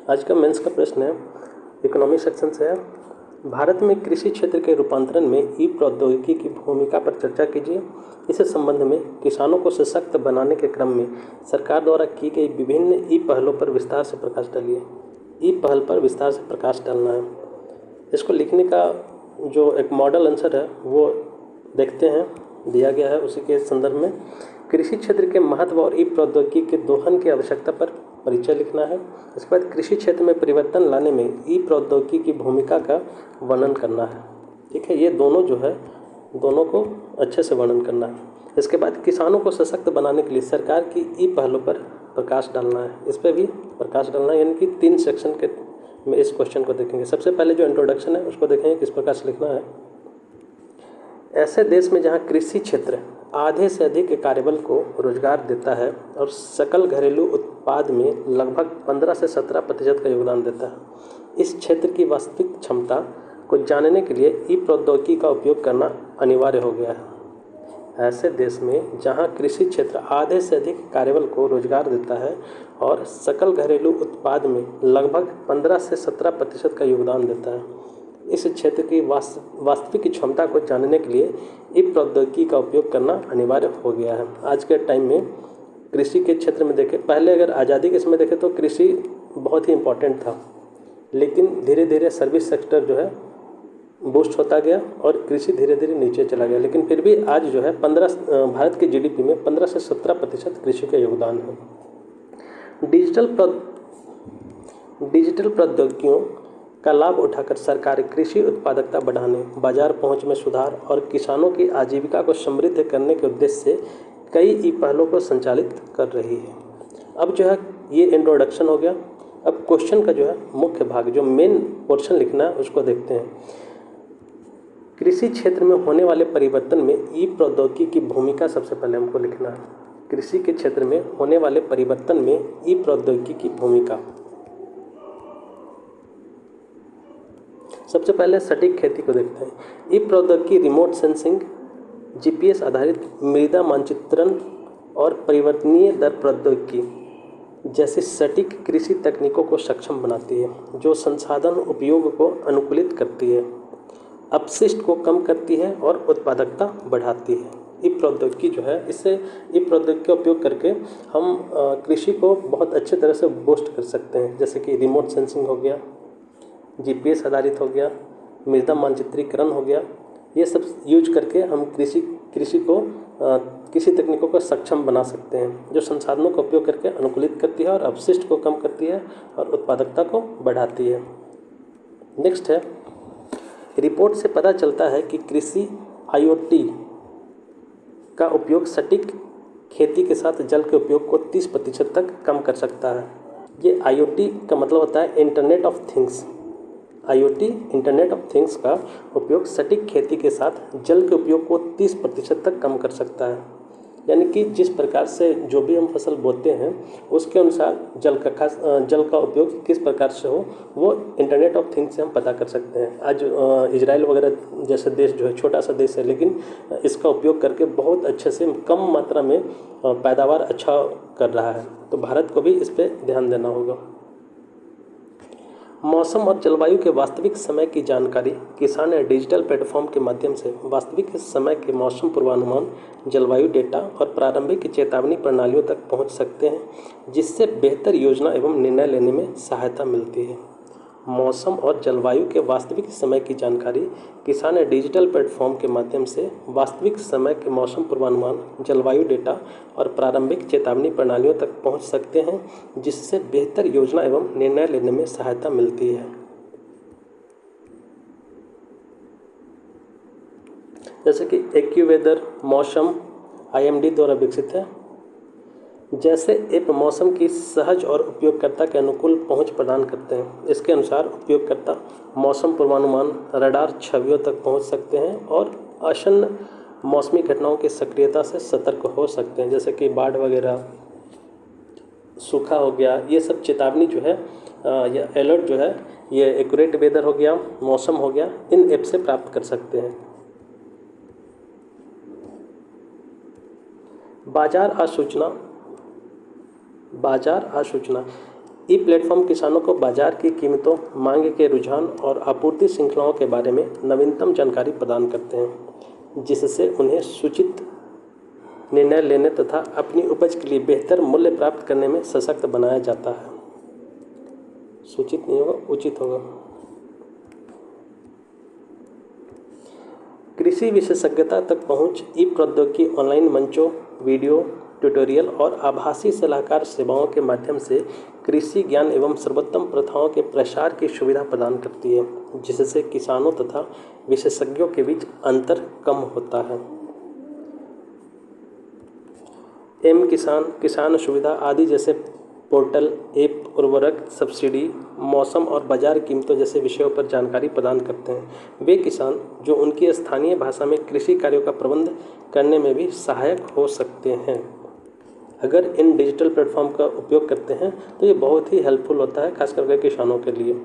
आज का मेंस का प्रश्न है, इकोनॉमी सेक्शन से है। भारत में कृषि क्षेत्र के रूपांतरण में ई प्रौद्योगिकी की भूमिका पर चर्चा कीजिए। इस संबंध में किसानों को सशक्त बनाने के क्रम में सरकार द्वारा की गई विभिन्न ई पहलों पर विस्तार से प्रकाश डालिए। ई पहल पर विस्तार से प्रकाश डालना है। इसको लिखने का जो एक मॉडल आंसर है वो देखते हैं, दिया गया है। उसी के संदर्भ में कृषि क्षेत्र के महत्व और ई प्रौद्योगिकी के दोहन की आवश्यकता पर परिचय लिखना है। इसके बाद कृषि क्षेत्र में परिवर्तन लाने में ई प्रौद्योगिकी की भूमिका का वर्णन करना है। ठीक है, ये दोनों जो है दोनों को अच्छे से वर्णन करना है। इसके बाद किसानों को सशक्त बनाने के लिए सरकार की ई पहलों पर प्रकाश डालना है। इस पर भी प्रकाश डालना है, यानी कि 3 सेक्शन के में इस क्वेश्चन को देखेंगे। सबसे पहले जो इंट्रोडक्शन है उसको देखेंगे किस प्रकार से लिखना है। ऐसे देश में जहाँ कृषि क्षेत्र आधे से अधिक कार्यबल को रोजगार देता है और सकल घरेलू उत्पाद में लगभग 15 से 17% का योगदान देता है, इस क्षेत्र की वास्तविक क्षमता को जानने के लिए ई प्रौद्योगिकी का उपयोग करना अनिवार्य हो गया है। ऐसे देश में जहां कृषि क्षेत्र आधे से अधिक कार्यबल को रोजगार देता है और सकल घरेलू उत्पाद में लगभग 15 से 17% का योगदान देता है, इस क्षेत्र की वास्तविक क्षमता को जानने के लिए ई प्रौद्योगिकी का उपयोग करना अनिवार्य हो गया है। आज के टाइम में कृषि के क्षेत्र में देखें, पहले अगर आज़ादी के समय देखें तो कृषि बहुत ही इम्पोर्टेंट था, लेकिन धीरे धीरे सर्विस सेक्टर जो है बूस्ट होता गया और कृषि धीरे धीरे नीचे चला गया। लेकिन फिर भी आज जो है भारत के जीडीपी में 15 से 17% कृषि का योगदान है। डिजिटल प्रौद्योगिकियों का लाभ उठाकर सरकार कृषि उत्पादकता बढ़ाने, बाजार पहुंच में सुधार और किसानों की आजीविका को समृद्ध करने के उद्देश्य से कई ई पहलों को संचालित कर रही है। अब जो है ये इंट्रोडक्शन हो गया। अब क्वेश्चन का जो है मुख्य भाग, जो मेन पोर्शन लिखना है उसको देखते हैं। कृषि क्षेत्र में होने वाले परिवर्तन में ई प्रौद्योगिकी की भूमिका सबसे पहले हमको लिखना है। कृषि के क्षेत्र में होने वाले परिवर्तन में ई प्रौद्योगिकी की भूमिका। सबसे पहले सटीक खेती को देखते हैं। ई प्रौद्योगिकी रिमोट सेंसिंग, जीपीएस आधारित मृदा मानचित्रण और परिवर्तनीय दर प्रौद्योगिकी जैसी सटीक कृषि तकनीकों को सक्षम बनाती है, जो संसाधन उपयोग को अनुकूलित करती है, अपशिष्ट को कम करती है और उत्पादकता बढ़ाती है। ई प्रौद्योगिकी जो है, इससे ई प्रौद्योगिकी का उपयोग करके हम कृषि को बहुत अच्छे तरह से बूस्ट कर सकते हैं। जैसे कि रिमोट सेंसिंग हो गया, जीपीएस आधारित हो गया, मृदा मानचित्रीकरण हो गया, ये सब यूज करके हम कृषि को कृषि तकनीकों को सक्षम बना सकते हैं, जो संसाधनों का उपयोग करके अनुकूलित करती है और अपशिष्ट को कम करती है और उत्पादकता को बढ़ाती है। नेक्स्ट है, रिपोर्ट से पता चलता है कि कृषि आईओटी का उपयोग सटीक खेती के साथ जल के उपयोग को 30% तक कम कर सकता है। ये आईओटी का मतलब होता है internet of things. IoT internet of things का उपयोग सटीक खेती के साथ जल के उपयोग को 30% तक कम कर सकता है। यानी कि जिस प्रकार से जो भी हम फसल बोते हैं उसके अनुसार जल का उपयोग किस प्रकार से हो, वो इंटरनेट ऑफ थिंग्स से हम पता कर सकते हैं। आज इजराइल वगैरह जैसे देश जो है छोटा सा देश है, लेकिन इसका उपयोग करके बहुत अच्छे से कम मात्रा में पैदावार अच्छा कर रहा है। तो भारत को भी इस पर ध्यान देना होगा। मौसम और जलवायु के वास्तविक समय की जानकारी किसान डिजिटल प्लेटफॉर्म के माध्यम से वास्तविक समय के मौसम पूर्वानुमान, जलवायु डेटा और प्रारंभिक चेतावनी प्रणालियों तक पहुंच सकते हैं, जिससे बेहतर योजना एवं निर्णय लेने में सहायता मिलती है। मौसम और जलवायु के वास्तविक समय की जानकारी किसान डिजिटल प्लेटफॉर्म के माध्यम से वास्तविक समय के मौसम पूर्वानुमान, जलवायु डेटा और प्रारंभिक चेतावनी प्रणालियों तक पहुंच सकते हैं, जिससे बेहतर योजना एवं निर्णय लेने में सहायता मिलती है। जैसे कि एक्यूवेदर मौसम आईएमडी द्वारा विकसित है। जैसे ऐप मौसम की सहज और उपयोगकर्ता के अनुकूल पहुंच प्रदान करते हैं। इसके अनुसार उपयोगकर्ता मौसम पूर्वानुमान, रडार छवियों तक पहुंच सकते हैं और आसन्न मौसमी घटनाओं की सक्रियता से सतर्क हो सकते हैं। जैसे कि बाढ़ वगैरह, सूखा हो गया, ये सब चेतावनी जो है या अलर्ट जो है, ये एक्यूरेट वेदर हो गया, मौसम हो गया, इन ऐप से प्राप्त कर सकते हैं। बाजार आसूचना ई प्लेटफॉर्म किसानों को बाजार की कीमतों, मांग के रुझान और आपूर्ति श्रृंखलाओं के बारे में नवीनतम जानकारी प्रदान करते हैं, जिससे उन्हें सूचित निर्णय लेने तथा अपनी उपज के लिए बेहतर मूल्य प्राप्त करने में सशक्त बनाया जाता है। सूचित नहीं होगा, उचित होगा। कृषि विशेषज्ञता तक पहुंच ई प्रौद्योगिकी ऑनलाइन मंचों, वीडियो ट्यूटोरियल और आभासी सलाहकार सेवाओं के माध्यम से कृषि ज्ञान एवं सर्वोत्तम प्रथाओं के प्रसार की सुविधा प्रदान करती है, जिससे किसानों तथा विशेषज्ञों के बीच अंतर कम होता है। एम किसान, किसान सुविधा आदि जैसे पोर्टल, ऐप, उर्वरक सब्सिडी, मौसम और बाजार कीमतों जैसे विषयों पर जानकारी प्रदान करते हैं। वे किसान जो उनकी स्थानीय भाषा में कृषि कार्यों का प्रबंध करने में भी सहायक हो सकते हैं। अगर इन डिजिटल प्लेटफॉर्म का उपयोग करते हैं तो ये बहुत ही हेल्पफुल होता है, खास करके किसानों के लिए।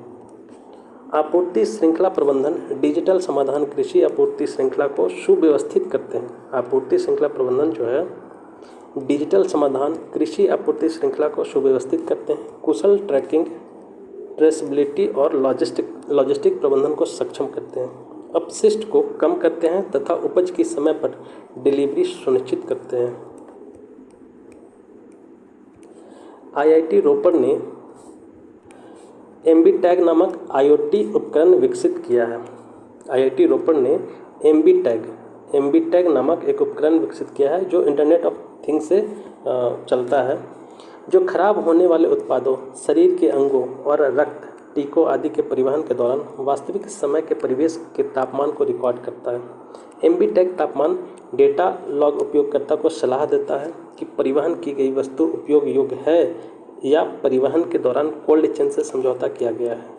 आपूर्ति श्रृंखला प्रबंधन, डिजिटल समाधान कृषि आपूर्ति श्रृंखला को सुव्यवस्थित करते हैं। आपूर्ति श्रृंखला प्रबंधन जो है, डिजिटल समाधान कृषि आपूर्ति श्रृंखला को सुव्यवस्थित करते हैं, कुशल ट्रैकिंग, ट्रेसेबिलिटी और लॉजिस्टिक प्रबंधन को सक्षम करते हैं, अपशिष्ट को कम करते हैं तथा उपज की समय पर डिलीवरी सुनिश्चित करते हैं। IIT रोपड़ ने एमबी-टैग नामक IoT उपकरण विकसित किया है। IIT रोपड़ ने एमबी-टैग नामक एक उपकरण विकसित किया है जो इंटरनेट ऑफ थिंग्स से चलता है, जो खराब होने वाले उत्पादों, शरीर के अंगों और रक्त, टीकों आदि के परिवहन के दौरान वास्तविक समय के परिवेश के तापमान को रिकॉर्ड करता है। एमबी-टैग तापमान डेटा लॉग उपयोगकर्ता को सलाह देता है कि परिवहन की गई वस्तु उपयोग योग्य है या परिवहन के दौरान कोल्ड चेन से समझौता किया गया है।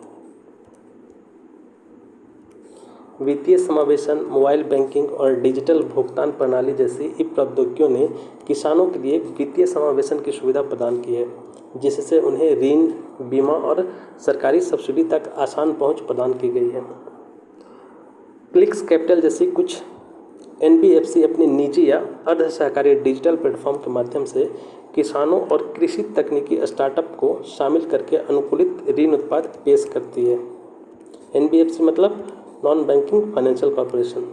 वित्तीय समावेशन, मोबाइल बैंकिंग और डिजिटल भुगतान प्रणाली जैसी ई प्रौद्योगिकियों ने किसानों के लिए वित्तीय समावेशन की सुविधा प्रदान की है, जिससे उन्हें ऋण, बीमा और सरकारी सब्सिडी तक आसान पहुंच प्रदान की गई है। क्लिक्स कैपिटल जैसी कुछ NBFC अपनी निजी या अर्ध सहकारी डिजिटल प्लेटफॉर्म के माध्यम से किसानों और कृषि तकनीकी स्टार्टअप को शामिल करके अनुकूलित ऋण उत्पाद पेश करती है। NBFC मतलब नॉन बैंकिंग फाइनेंशियल कॉर्पोरेशन।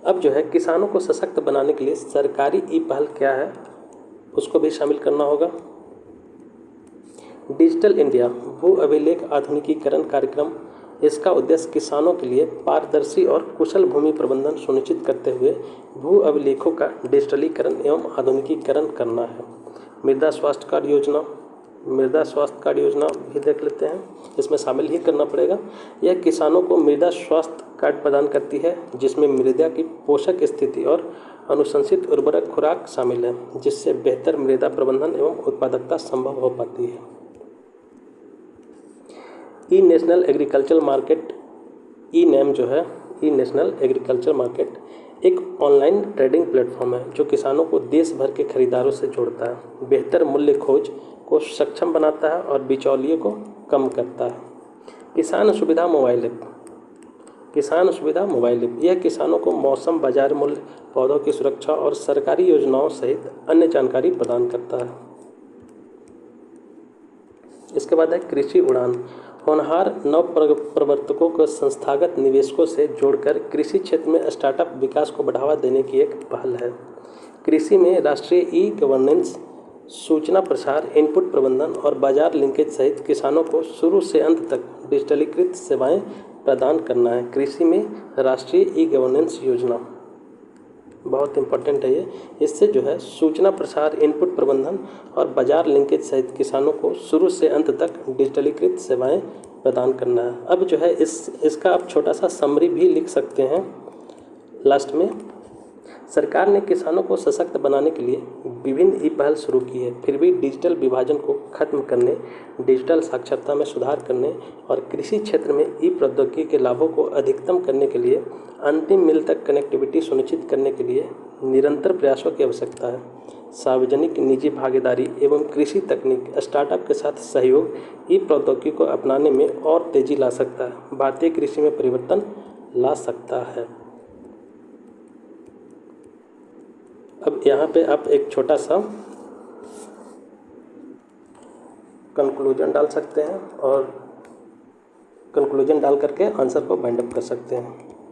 अब जो है किसानों को सशक्त बनाने के लिए सरकारी ई पहल क्या है, उसको भी शामिल करना होगा। डिजिटल इंडिया भू अभिलेख आधुनिकीकरण कार्यक्रम, इसका उद्देश्य किसानों के लिए पारदर्शी और कुशल भूमि प्रबंधन सुनिश्चित करते हुए भू अभिलेखों का डिजिटलीकरण एवं आधुनिकीकरण करना है। मृदा स्वास्थ्य कार्ड योजना भी देख लेते हैं, इसमें शामिल ही करना पड़ेगा। यह किसानों को मृदा स्वास्थ्य कार्ड प्रदान करती है, जिसमें मृदा की पोषक स्थिति और अनुशंसित उर्वरक खुराक शामिल है, जिससे बेहतर मृदा प्रबंधन एवं उत्पादकता संभव हो पाती है। ई नेशनल एग्रीकल्चर मार्केट, ई नेम जो है, ई नेशनल एग्रीकल्चर मार्केट एक ऑनलाइन ट्रेडिंग प्लेटफॉर्म है जो किसानों को देश भर के खरीदारों से जोड़ता है, बेहतर मूल्य खोज को सक्षम बनाता है और बिचौलिए को कम करता है। किसान सुविधा मोबाइल ऐप, यह किसानों को मौसम, बाजार मूल्य, पौधों की सुरक्षा और सरकारी योजनाओं सहित अन्य जानकारी प्रदान करता है। इसके बाद है कृषि उड़ान, होनहार नव प्रवर्तकों को संस्थागत निवेशकों से जोड़कर कृषि क्षेत्र में स्टार्टअप विकास को बढ़ावा देने की एक पहल है। कृषि में राष्ट्रीय ई गवर्नेंस, सूचना प्रसार, इनपुट प्रबंधन और बाजार लिंकेज सहित किसानों को शुरू से अंत तक डिजिटलीकृत सेवाएं प्रदान करना है। कृषि में राष्ट्रीय ई गवर्नेंस योजना बहुत इंपॉर्टेंट है ये। इससे जो है सूचना प्रसार, इनपुट प्रबंधन और बाजार लिंकेज सहित किसानों को शुरू से अंत तक डिजिटलीकृत सेवाएं प्रदान करना है। अब जो है इसका आप छोटा सा समरी भी लिख सकते हैं लास्ट में। सरकार ने किसानों को सशक्त बनाने के लिए विभिन्न ई पहल शुरू की है, फिर भी डिजिटल विभाजन को खत्म करने, डिजिटल साक्षरता में सुधार करने और कृषि क्षेत्र में ई प्रौद्योगिकी के लाभों को अधिकतम करने के लिए अंतिम मील तक कनेक्टिविटी सुनिश्चित करने के लिए निरंतर प्रयासों की आवश्यकता है। सार्वजनिक निजी भागीदारी एवं कृषि तकनीक स्टार्टअप के साथ सहयोग ई प्रौद्योगिकी को अपनाने में और तेजी ला सकता है, भारतीय कृषि में परिवर्तन ला सकता है। अब यहाँ पे आप एक छोटा सा कंक्लूजन डाल सकते हैं और कंक्लूजन डाल करके आंसर को बाइंड अप कर सकते हैं।